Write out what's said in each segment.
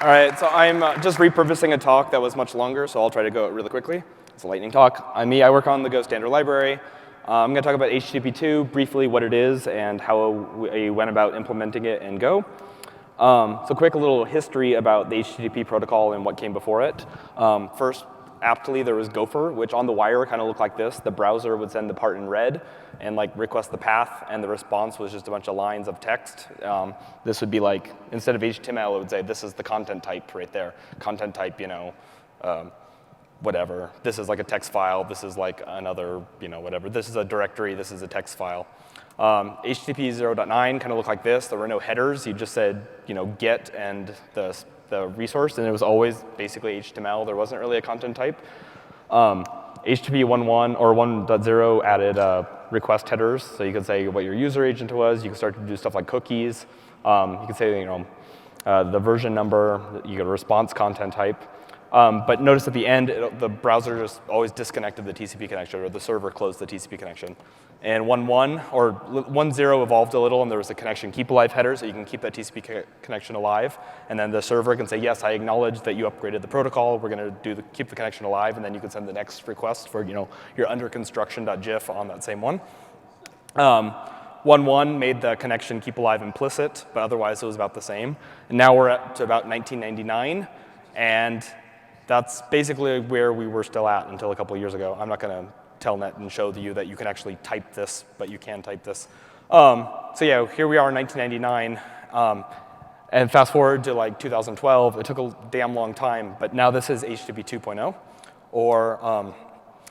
All right, so I'm just repurposing a talk that was much longer, so I'll try to go really quickly. It's a lightning talk. I'm me. I work on the Go standard library. I'm going to talk about HTTP2, briefly what it is and how we went about implementing it in Go. So quick little history about the HTTP protocol and what came before it. First, aptly, there was Gopher, which on the wire kind of looked like this. The browser would send the part in red and like request the path, and the response was just a bunch of lines of text. This would be like, instead of HTML, it would say, this is the content type right there. Content type, whatever. This is like a text file. This is like another, whatever. This is a directory. This is a text file. HTTP 0.9 kind of looked like this. There were no headers. You just said, get and the resource, and it was always basically HTML. There wasn't really a content type. HTTP 1.1 or 1.0 added request headers, so you could say what your user agent was. You could start to do stuff like cookies. You could say, the version number. You get a response content type. But notice at the end, the browser just always disconnected the TCP connection, or the server closed the TCP connection. And 1.1 or 1.0 evolved a little, and there was a connection keep alive header, so you can keep that TCP connection alive. And then the server can say, yes, I acknowledge that you upgraded the protocol. We're going to keep the connection alive, and then you can send the next request for your under construction.gif on that same one. 1.1 made the connection keep alive implicit, but otherwise it was about the same. And now we're up to about 1999, and that's basically where we were still at until a couple of years ago. I'm not going to telnet and show you that you can actually type this, but you can type this. So yeah, here we are in 1999. And fast forward to like 2012. It took a damn long time, but now this is HTTP 2.0.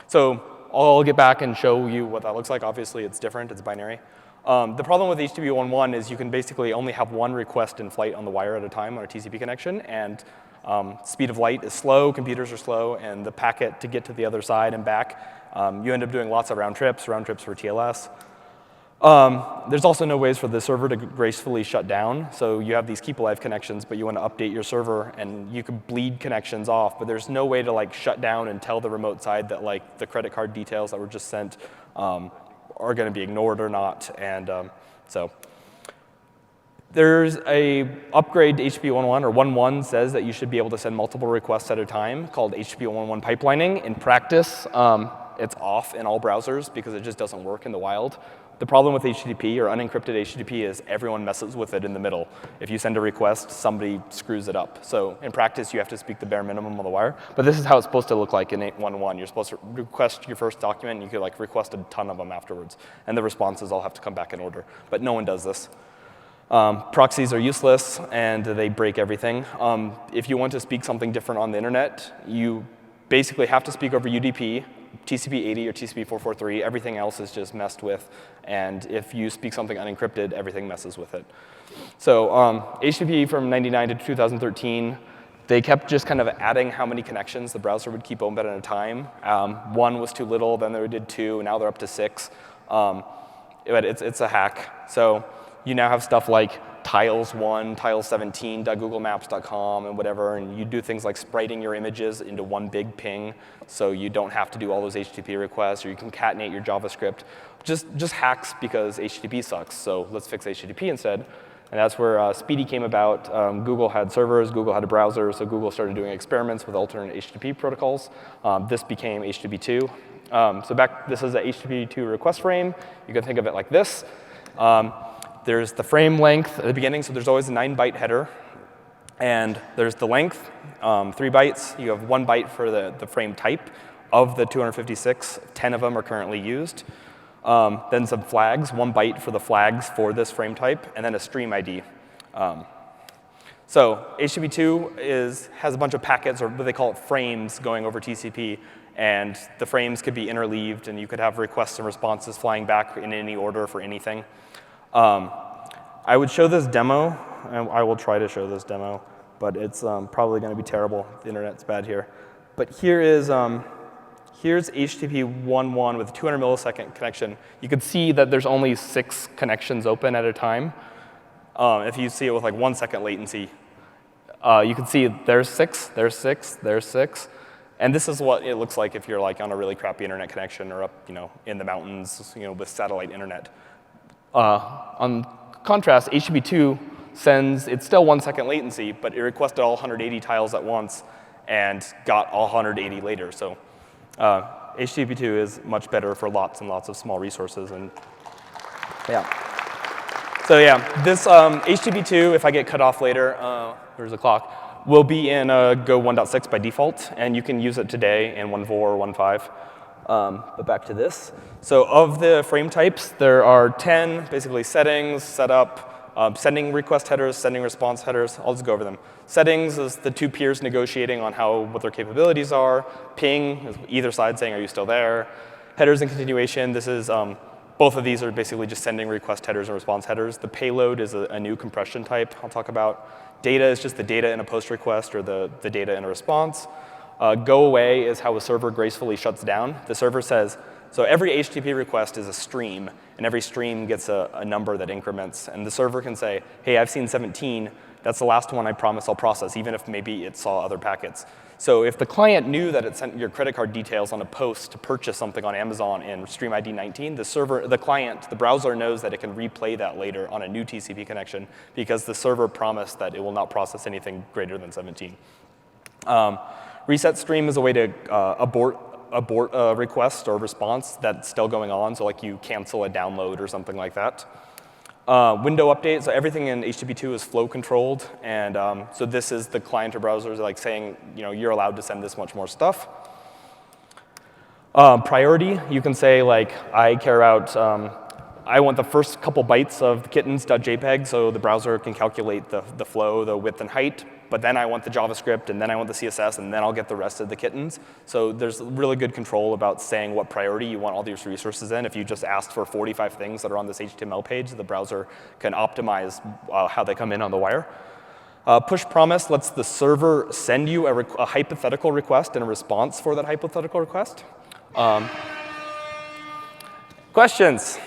So I'll get back and show you what that looks like. Obviously, it's different. It's binary. The problem with HTTP 1.1 is you can basically only have one request in flight on the wire at a time on a TCP connection, and speed of light is slow, computers are slow, and the packet to get to the other side and back, you end up doing lots of round trips for TLS. There's also no ways for the server to gracefully shut down. So you have these keep alive connections, but you want to update your server, and you could bleed connections off, but there's no way to like shut down and tell the remote side that like the credit card details that were just sent are going to be ignored or not. And so there's a upgrade to HTTP 1.1, or 1.1 says that you should be able to send multiple requests at a time, called HTTP 1.1 pipelining. In practice, it's off in all browsers because it just doesn't work in the wild. The problem with HTTP, or unencrypted HTTP, is everyone messes with it in the middle. If you send a request, somebody screws it up. So in practice, you have to speak the bare minimum on the wire. But this is how it's supposed to look like in 1.1. You're supposed to request your first document, and you could like request a ton of them afterwards. And the responses all have to come back in order. But no one does this. Proxies are useless, and they break everything. If you want to speak something different on the internet, you basically have to speak over UDP, TCP 80 or TCP 443. Everything else is just messed with. And if you speak something unencrypted, everything messes with it. So HTTP from 99 to 2013, they kept just kind of adding how many connections the browser would keep open at a time. One was too little, then they did 2, now they're up to 6. But it's a hack. So you now have stuff like tiles1, tiles17.googlemaps.com and whatever, and you do things like spriting your images into one big ping, so you don't have to do all those HTTP requests, or you concatenate your JavaScript. Just hacks because HTTP sucks, so let's fix HTTP instead. And that's where SPDY came about. Google had servers, Google had a browser, so Google started doing experiments with alternate HTTP protocols. This became HTTP2. This is a HTTP2 request frame. You can think of it like this. There's the frame length at the beginning, so there's always a 9-byte header. And there's the length, 3 bytes. You have 1 byte for the frame type. Of the 256, 10 of them are currently used. Then some flags, 1 byte for the flags for this frame type, and then a stream ID. So HTTP2 has a bunch of packets, or what they call it, frames, going over TCP. And the frames could be interleaved, and you could have requests and responses flying back in any order for anything. I would show this demo, and I will try to show this demo, but it's probably going to be terrible. The internet's bad here. But here's HTTP 1.1 with a 200 millisecond connection. You can see that there's only 6 connections open at a time. If you see it with like 1 second latency, you can see there's 6, there's 6, there's 6. And this is what it looks like if you're like on a really crappy internet connection or up in the mountains with satellite internet. On contrast, HTTP2 sends, it's still 1 second latency, but it requested all 180 tiles at once and got all 180 later. So HTTP2 is much better for lots and lots of small resources. And yeah. So yeah, this HTTP2, if I get cut off later, there's a clock, will be in Go 1.6 by default, and you can use it today in 1.4 or 1.5. But back to this. So of the frame types, there are 10 basically settings, setup, sending request headers, sending response headers. I'll just go over them. Settings is the two peers negotiating on what their capabilities are. Ping is either side saying, are you still there? Headers and continuation, this is, both of these are basically just sending request headers and response headers. The payload is a new compression type I'll talk about. Data is just the data in a post request or the data in a response. GOAWAY is how a server gracefully shuts down. The server says, so every HTTP request is a stream, and every stream gets a number that increments. And the server can say, hey, I've seen 17. That's the last one I promise I'll process, even if maybe it saw other packets. So if the client knew that it sent your credit card details on a post to purchase something on Amazon in stream ID 19, the client, the browser knows that it can replay that later on a new TCP connection because the server promised that it will not process anything greater than 17. Reset stream is a way to abort a request or response that's still going on, so like you cancel a download or something like that. Window update, so everything in HTTP2 is flow controlled, and so this is the client or browsers like saying, you're allowed to send this much more stuff. Priority, you can say like, I care about, I want the first couple bytes of the kittens.jpg so the browser can calculate the flow, the width and height, but then I want the JavaScript, and then I want the CSS, and then I'll get the rest of the kittens. So there's really good control about saying what priority you want all these resources in. If you just asked for 45 things that are on this HTML page, the browser can optimize how they come in on the wire. Push promise lets the server send you a hypothetical request and a response for that hypothetical request. Questions?